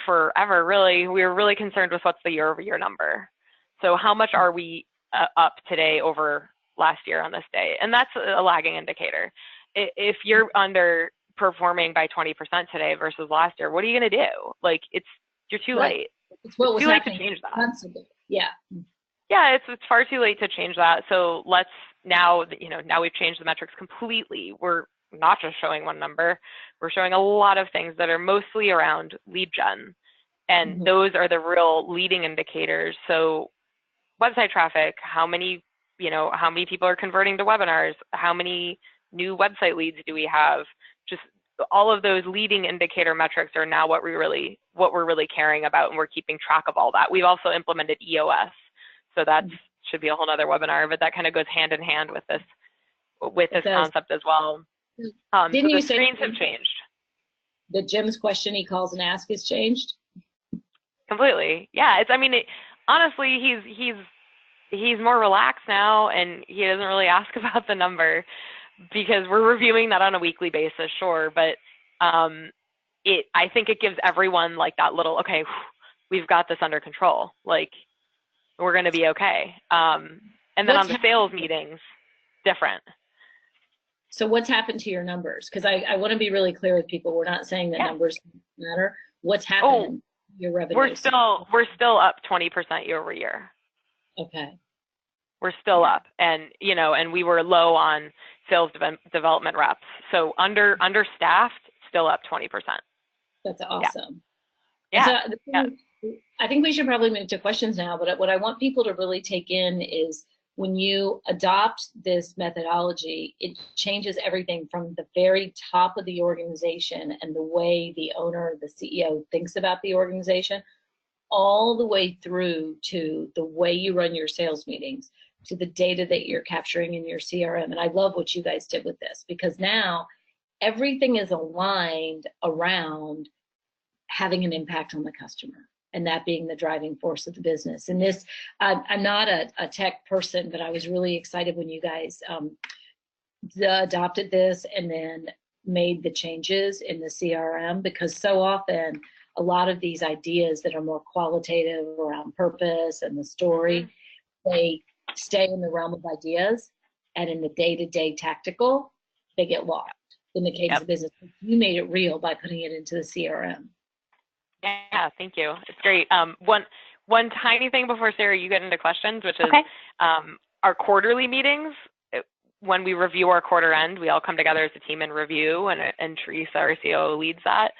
forever, really, we were really concerned with what's the year-over-year number. So how much are we up today over last year on this day? And that's a lagging indicator. If you're underperforming by 20% today versus last year, what are you going to do? Like, you're too late. It's what was too late to happening change that. months ago. Yeah. Yeah, it's far too late to change that. So let's now we've changed the metrics completely. We're not just showing one number. We're showing a lot of things that are mostly around lead gen. And those are the real leading indicators. So website traffic, how many people are converting to webinars, how many new website leads do we have? Just all of those leading indicator metrics are now what we're really caring about, and we're keeping track of all that. We've also implemented EOS. So that should be a whole other webinar, but that kind of goes hand in hand with this concept as well. Didn't so you the say screens have changed. that Jim's question he calls and asks has changed? Completely. Yeah. Honestly, he's more relaxed now, and he doesn't really ask about the number because we're reviewing that on a weekly basis, sure. But I think it gives everyone like that little, okay, we've got this under control. Like, we're going to be okay. And then on the sales meetings, different. So what's happened to your numbers? Because I want to be really clear with people. We're not saying that numbers matter. What's happened to your revenue? We're still up 20% year over year. Okay. We're still up, and we were low on sales development reps. So understaffed, still up 20%. That's awesome. Yeah. So I think we should probably move to questions now, but what I want people to really take in is when you adopt this methodology, it changes everything from the very top of the organization and the way the owner, the CEO thinks about the organization, all the way through to the way you run your sales meetings, to the data that you're capturing in your CRM. And I love what you guys did with this, because now everything is aligned around having an impact on the customer, and that being the driving force of the business. And this, I'm not a tech person, but I was really excited when you guys adopted this and then made the changes in the CRM, because so often a lot of these ideas that are more qualitative around purpose and the story, they stay in the realm of ideas, and in the day-to-day tactical, they get lost in the case of business. You made it real by putting it into the CRM. Yeah, thank you. It's great. One tiny thing before, Sarah, you get into questions, which is our quarterly meetings. When we review our quarter end, we all come together as a team and review, and Teresa, our COO, leads that.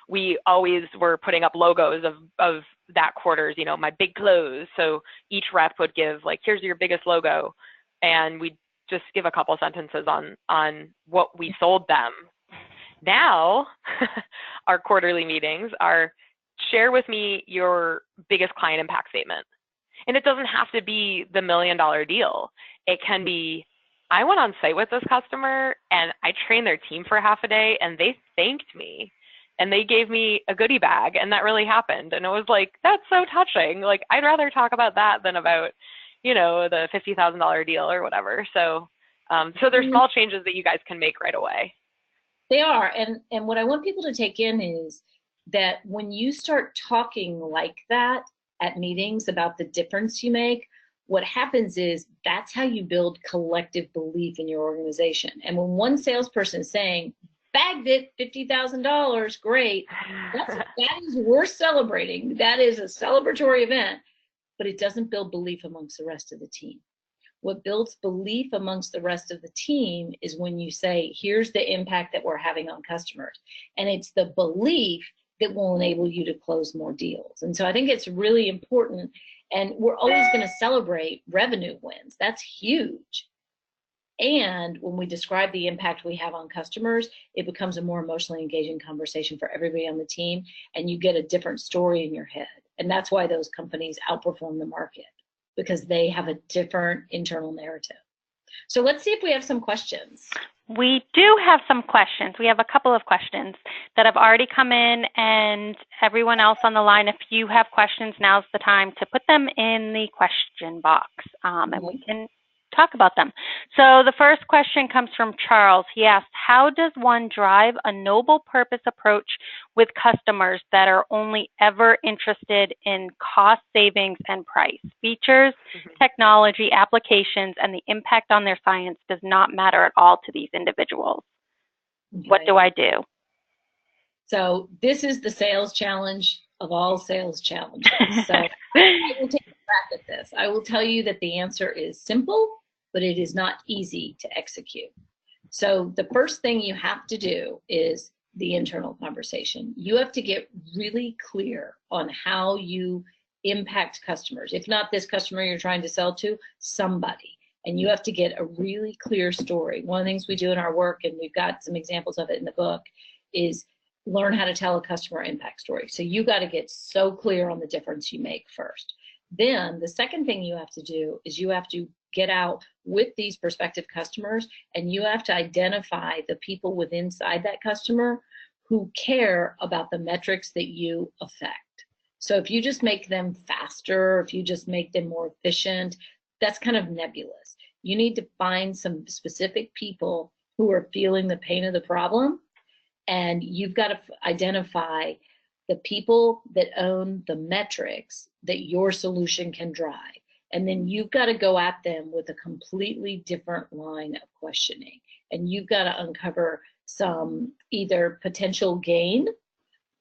We always were putting up logos of that quarter's, my big close. So each rep would give, like, here's your biggest logo, and we just give a couple sentences on what we sold them. Now, our quarterly meetings are, share with me your biggest client impact statement. And it doesn't have to be the $1 million deal. It can be, I went on site with this customer and I trained their team for half a day and they thanked me and they gave me a goodie bag, and that really happened. And it was like, that's so touching. Like, I'd rather talk about that than about, the $50,000 deal or whatever. So, there's small changes that you guys can make right away. They are. And what I want people to take in is that when you start talking like that at meetings about the difference you make, what happens is that's how you build collective belief in your organization. And when one salesperson is saying, bagged it, $50,000, great, that is worth celebrating. That is a celebratory event, but it doesn't build belief amongst the rest of the team. What builds belief amongst the rest of the team is when you say, here's the impact that we're having on customers. And it's the belief that will enable you to close more deals. And so I think it's really important. And we're always going to celebrate revenue wins. That's huge. And when we describe the impact we have on customers, it becomes a more emotionally engaging conversation for everybody on the team, and you get a different story in your head. And that's why those companies outperform the market, because they have a different internal narrative. So let's see if we have some questions. We do have some questions. We have a couple of questions that have already come in, and everyone else on the line, if you have questions, now's the time to put them in the question box, and we can talk about them. So the first question comes from Charles. He asked, how does one drive a noble purpose approach with customers that are only ever interested in cost savings and price? Features, technology, applications, and the impact on their science does not matter at all to these individuals. Okay. What do I do? So this is the sales challenge of all sales challenges. So I will take a crack at this. I will tell you that the answer is simple, but it is not easy to execute. So the first thing you have to do is the internal conversation. You have to get really clear on how you impact customers. If not this customer you're trying to sell to, somebody. And you have to get a really clear story. One of the things we do in our work, and we've got some examples of it in the book, is learn how to tell a customer impact story. So you got to get so clear on the difference you make first. Then the second thing you have to do is you have to get out with these prospective customers, and you have to identify the people within inside that customer who care about the metrics that you affect. So if you just make them faster, if you just make them more efficient, that's kind of nebulous. You need to find some specific people who are feeling the pain of the problem, and you've got to identify the people that own the metrics that your solution can drive. And then you've got to go at them with a completely different line of questioning. And you've got to uncover some either potential gain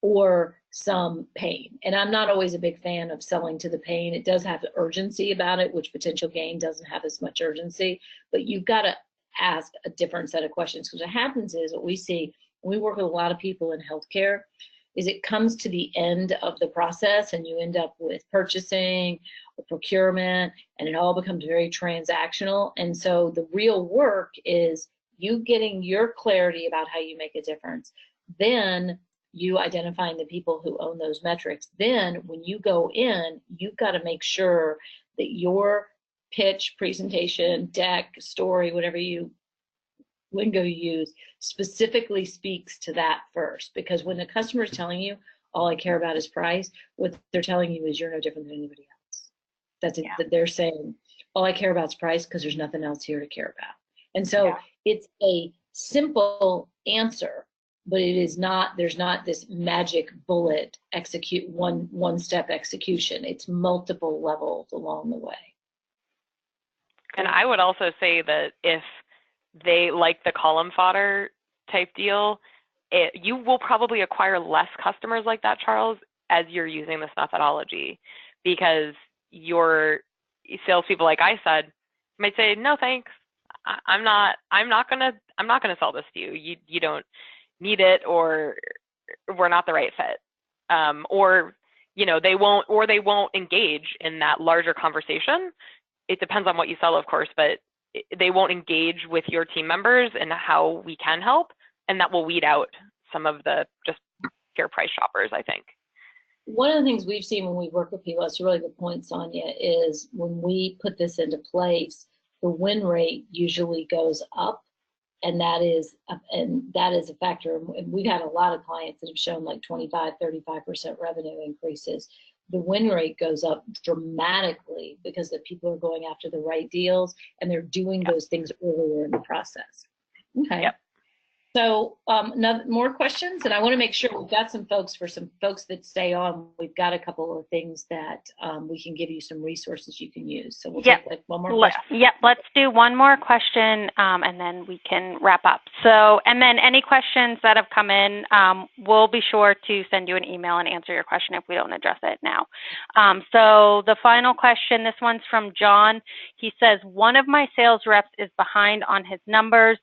or some pain. And I'm not always a big fan of selling to the pain. It does have urgency about it, which potential gain doesn't have as much urgency. But you've got to ask a different set of questions, because what happens is, what we see, we work with a lot of people in healthcare, is it comes to the end of the process and you end up with purchasing or procurement, and it all becomes very transactional. And so the real work is you getting your clarity about how you make a difference, then you identifying the people who own those metrics. Then when you go in, you've got to make sure that your pitch, presentation, deck, story, whatever lingo you use, specifically speaks to that first. Because when the customer is telling you, all I care about is price, what they're telling you is you're no different than anybody else. That's it. That they're saying, all I care about is price because there's nothing else here to care about. And so it's a simple answer, but it is not, there's not this magic bullet execute one step execution. It's multiple levels along the way. And I would also say that if they like the column fodder type deal, you will probably acquire less customers like that, Charles, as you're using this methodology, because your salespeople, like I said, might say, no, thanks. I'm not gonna sell this to you. You don't need it, or we're not the right fit. Or, they won't engage in that larger conversation. It depends on what you sell, of course, but they won't engage with your team members and how we can help, and that will weed out some of the just pure price shoppers, I think. One of the things we've seen when we work with people, that's a really good point, Sonia, is when we put this into place, the win rate usually goes up, and that is a factor. And we've had a lot of clients that have shown like 25, 35% revenue increases. The win rate goes up dramatically because the people are going after the right deals, and they're doing those things earlier in the process. Okay. Yep. So more questions, and I want to make sure we've got some folks that stay on. We've got a couple of things that we can give you some resources you can use. So we'll take like one more question. Yep, let's do one more question, and then we can wrap up. So, and then any questions that have come in, we'll be sure to send you an email and answer your question if we don't address it now. So the final question, this one's from John. He says, one of my sales reps is behind on his numbers.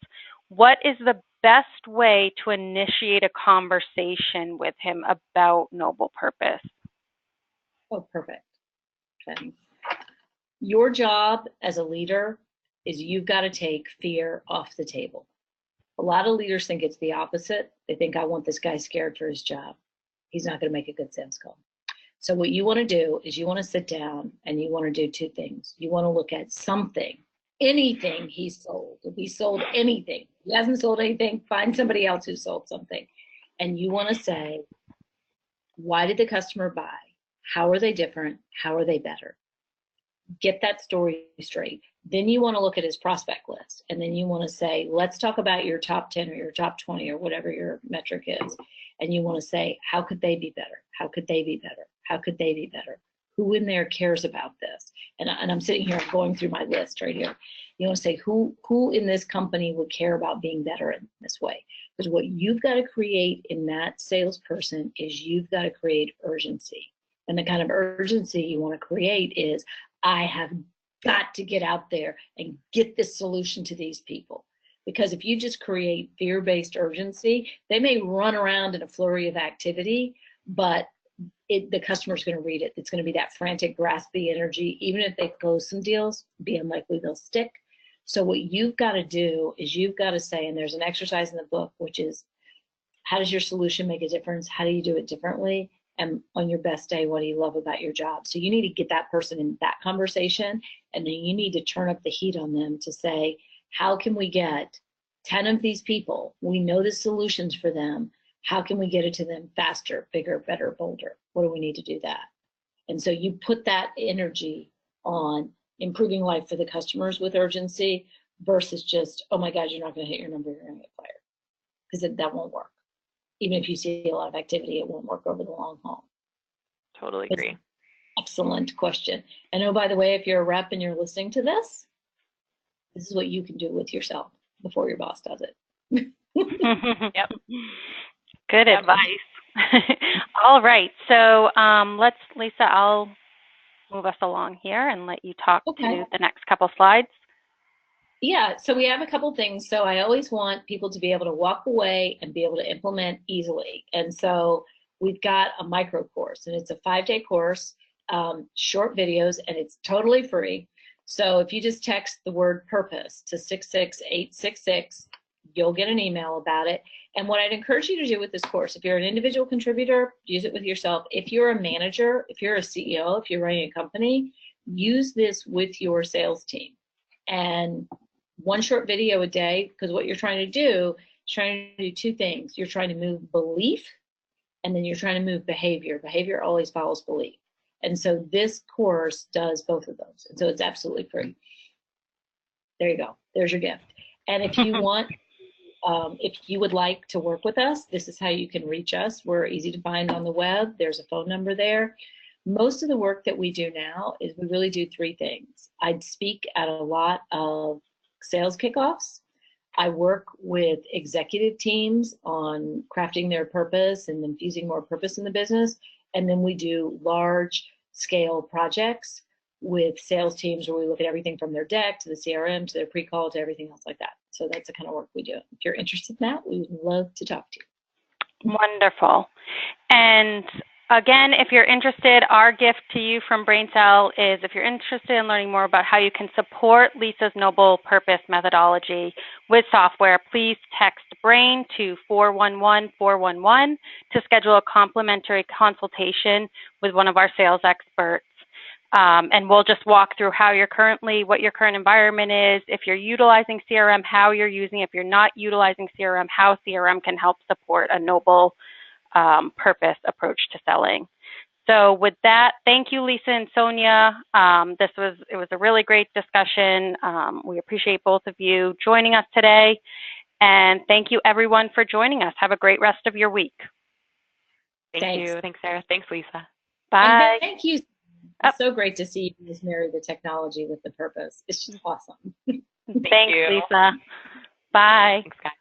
What is the best way to initiate a conversation with him about noble purpose? Oh, perfect. Okay. Your job as a leader is you've got to take fear off the table. A lot of leaders think it's the opposite. They think, I want this guy scared for his job. He's not going to make a good sales call. So what you want to do is you want to sit down and you want to do two things. You want to look at something, anything he sold. If he sold anything, he hasn't sold anything, find somebody else who sold something. And you want to say, why did the customer buy? How are they different? How are they better? Get that story straight. Then you want to look at his prospect list. And then you want to say, let's talk about your top 10 or your top 20 or whatever your metric is. And you want to say, how could they be better? How could they be better? How could they be better? Who in there cares about this? And I'm sitting here going through my list right here. You want to say, who in this company would care about being better in this way? Because what you've got to create in that salesperson is you've got to create urgency. And the kind of urgency you want to create is, I have got to get out there and get this solution to these people. Because if you just create fear-based urgency, they may run around in a flurry of activity, but the customer's going to read it. It's going to be that frantic, graspy energy. Even if they close some deals, be unlikely they'll stick. So what you've got to do is you've got to say, and there's an exercise in the book, which is, how does your solution make a difference? How do you do it differently? And on your best day, what do you love about your job? So you need to get that person in that conversation, and then you need to turn up the heat on them to say, how can we get 10 of these people? We know the solutions for them. How can we get it to them faster, bigger, better, bolder? What do we need to do that? And so you put that energy on improving life for the customers with urgency versus just, oh my God, you're not going to hit your number, you're going to get fired. Because that won't work. Even if you see a lot of activity, it won't work over the long haul. Totally agree. Excellent question. And oh, by the way, if you're a rep and you're listening to this, this is what you can do with yourself before your boss does it. Yep. Good advice. All right. So Lisa, I'll move us along here and let you talk to the next couple slides. Yeah, so we have a couple things. So I always want people to be able to walk away and be able to implement easily. And so we've got a MicroCourse, and it's a 5-day course, short videos, and it's totally free. So if you just text the word purpose to 66866, you'll get an email about it. And what I'd encourage you to do with this course, if you're an individual contributor, use it with yourself. If you're a manager, if you're a CEO, if you're running a company, use this with your sales team. And one short video a day, because what you're trying to do is trying to do two things. You're trying to move belief, and then you're trying to move behavior. Behavior always follows belief. And so this course does both of those. And so it's absolutely free. There you go. There's your gift. And if you want, if you would like to work with us, this is how you can reach us. We're easy to find on the web. There's a phone number there. Most of the work that we do now is we really do three things. I'd speak at a lot of sales kickoffs. I work with executive teams on crafting their purpose and infusing more purpose in the business. And then we do large scale projects with sales teams where we look at everything from their deck to the CRM to their pre-call to everything else like that. So that's the kind of work we do. If you're interested in that, we would love to talk to you. Wonderful. And again, if you're interested, our gift to you from BrainSell is if you're interested in learning more about how you can support Lisa's Noble Purpose methodology with software, please text BRAIN to 411-411 to schedule a complimentary consultation with one of our sales experts. And we'll just walk through what your current environment is, if you're utilizing CRM, how you're using it, if you're not utilizing CRM, how CRM can help support a noble purpose approach to selling. So with that, thank you, Lisa and Sonia. It was a really great discussion. We appreciate both of you joining us today. And thank you, everyone, for joining us. Have a great rest of your week. Thank you. Thanks, Sarah. Thanks, Lisa. Bye. And thank you. It's so great to see you guys marry the technology with the purpose. It's just awesome. Thanks, Lisa. Bye. Thanks, guys.